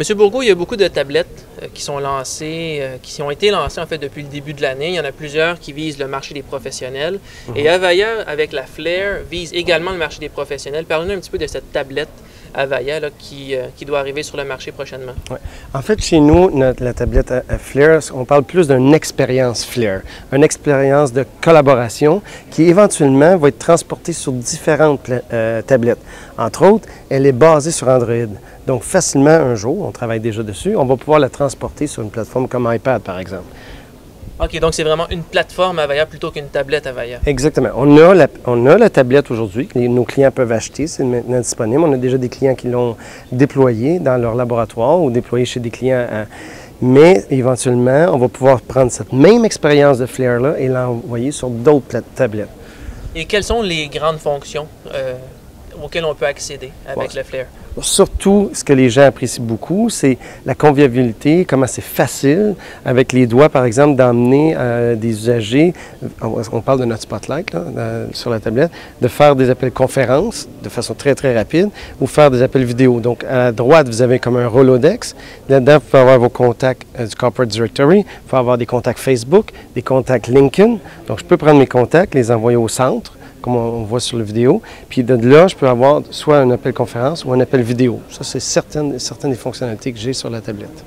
Monsieur Bourgault, il y a beaucoup de tablettes qui sont lancées, qui ont été lancées en fait depuis le début de l'année. Il y en a plusieurs qui visent le marché des professionnels. Et Avaya, avec la Flare, vise également le marché des professionnels. Parlez-nous un petit peu de cette tablette Avaya là, qui doit arriver sur le marché prochainement. Ouais. En fait, chez nous, la tablette Flare, on parle plus d'une expérience Flare, une expérience de collaboration qui éventuellement va être transportée sur différentes tablettes. Entre autres, elle est basée sur Android. Donc, facilement, un jour, on travaille déjà dessus, on va pouvoir la transporter sur une plateforme comme iPad, par exemple. OK, donc c'est vraiment une plateforme Avaya plutôt qu'une tablette Avaya. Exactement. On a la tablette aujourd'hui que nos clients peuvent acheter, c'est maintenant disponible. On a déjà des clients qui l'ont déployée dans leur laboratoire ou déployée chez des clients. Mais éventuellement, on va pouvoir prendre cette même expérience de Flare-là et l'envoyer sur d'autres tablettes. Et quelles sont les grandes fonctions auxquelles on peut accéder avec le Flare? Surtout, ce que les gens apprécient beaucoup, c'est la convivialité, comment c'est facile, avec les doigts, par exemple, d'emmener des usagers, on parle de notre Spotlight là, sur la tablette, de faire des appels conférences de façon très, très rapide ou faire des appels vidéo. Donc, à droite, vous avez comme un Rolodex. Là-dedans, vous pouvez avoir vos contacts du Corporate Directory, vous pouvez avoir des contacts Facebook, des contacts LinkedIn. Donc, je peux prendre mes contacts, les envoyer au centre, comme on voit sur la vidéo. Puis de là, je peux avoir soit un appel conférence ou un appel vidéo. Ça, c'est certaines des fonctionnalités que j'ai sur la tablette.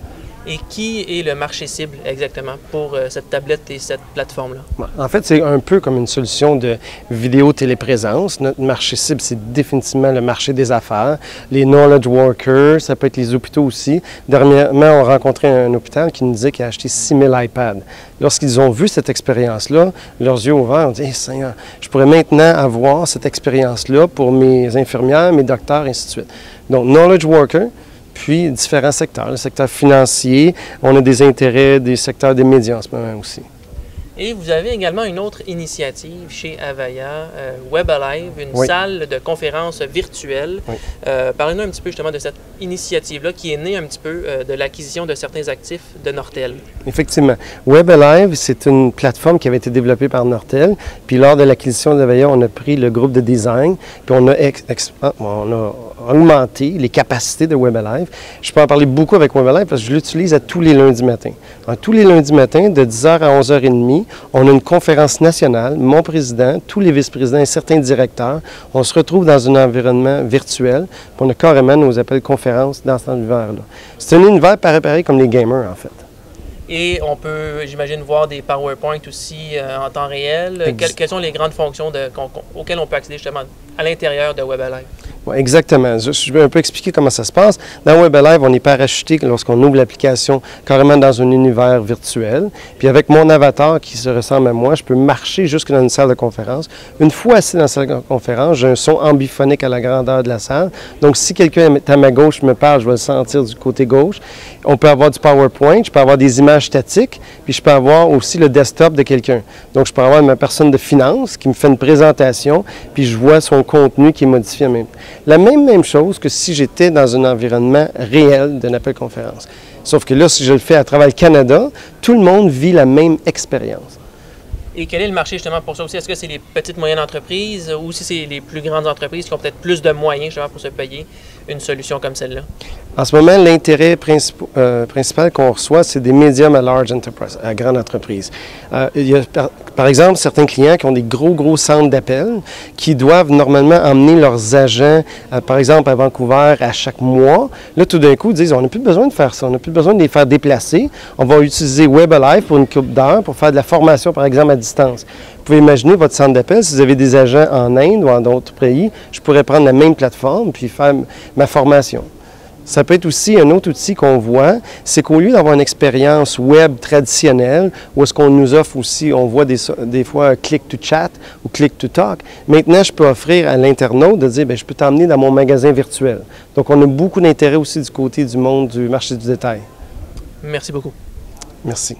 Et qui est le marché cible exactement pour cette tablette et cette plateforme-là? En fait, c'est un peu comme une solution de vidéo-téléprésence. Notre marché cible, c'est définitivement le marché des affaires. Les knowledge workers, ça peut être les hôpitaux aussi. Dernièrement, on a rencontré un hôpital qui nous disait qu'il a acheté 6000 iPads. Lorsqu'ils ont vu cette expérience-là, leurs yeux ouverts, on dit hey, « Seigneur, je pourrais maintenant avoir cette expérience-là pour mes infirmières, mes docteurs, et ainsi de suite. » Donc, knowledge worker, puis différents secteurs, le secteur financier, on a des intérêts des secteurs des médias en ce moment aussi. Et vous avez également une autre initiative chez Avaya, Web Alive, une salle de conférence virtuelle. Oui. Parlez-nous un petit peu justement de cette initiative-là qui est née un petit peu de l'acquisition de certains actifs de Nortel. Effectivement. Web Alive, c'est une plateforme qui avait été développée par Nortel. Puis lors de l'acquisition d'Avaya, on a pris le groupe de design, puis on a augmenté les capacités de Web Alive. Je peux en parler beaucoup avec Web Alive parce que je l'utilise à tous les lundis matins. Donc, tous les lundis matins, de 10h à 11h30, on a une conférence nationale, mon président, tous les vice-présidents et certains directeurs. On se retrouve dans un environnement virtuel, puis on a carrément nos appels conférences dans cet univers-là. C'est un univers pareil comme les gamers, en fait. Et on peut, j'imagine, voir des PowerPoint aussi en temps réel. Quelles sont les grandes fonctions auxquelles on peut accéder justement à l'intérieur de Web Alive? Oui, exactement. Je vais un peu expliquer comment ça se passe. Dans Web Alive, on est parachuté lorsqu'on ouvre l'application carrément dans un univers virtuel. Puis avec mon avatar qui se ressemble à moi, je peux marcher jusque dans une salle de conférence. Une fois assis dans la salle de conférence, j'ai un son ambiphonique à la grandeur de la salle. Donc, si quelqu'un est à ma gauche me parle, je vais le sentir du côté gauche. On peut avoir du PowerPoint, je peux avoir des images statiques, puis je peux avoir aussi le desktop de quelqu'un. Donc, je peux avoir ma personne de finance qui me fait une présentation, puis je vois son contenu qui est modifié même. La même chose que si j'étais dans un environnement réel d'un appel conférence. Sauf que là, si je le fais à travers le Canada, tout le monde vit la même expérience. Et quel est le marché justement pour ça aussi? Est-ce que c'est les petites moyennes entreprises ou si c'est les plus grandes entreprises qui ont peut-être plus de moyens justement pour se payer une solution comme celle-là? En ce moment, l'intérêt principal qu'on reçoit, c'est des medium à large enterprise, à grande entreprise. Il y a, par exemple, certains clients qui ont des gros centres d'appel qui doivent normalement emmener leurs agents, par exemple, à Vancouver à chaque mois. Là, tout d'un coup, ils disent, on n'a plus besoin de faire ça, on n'a plus besoin de les faire déplacer. On va utiliser Web Alive pour une couple d'heures pour faire de la formation, par exemple, à distance. Vous pouvez imaginer votre centre d'appel, si vous avez des agents en Inde ou en d'autres pays, je pourrais prendre la même plateforme puis faire ma formation. Ça peut être aussi un autre outil qu'on voit, c'est qu'au lieu d'avoir une expérience web traditionnelle, où est-ce qu'on nous offre aussi, on voit des fois click to chat ou click to talk, maintenant je peux offrir à l'internaute de dire, bien, je peux t'emmener dans mon magasin virtuel. Donc on a beaucoup d'intérêt aussi du côté du monde du marché du détail. Merci beaucoup. Merci.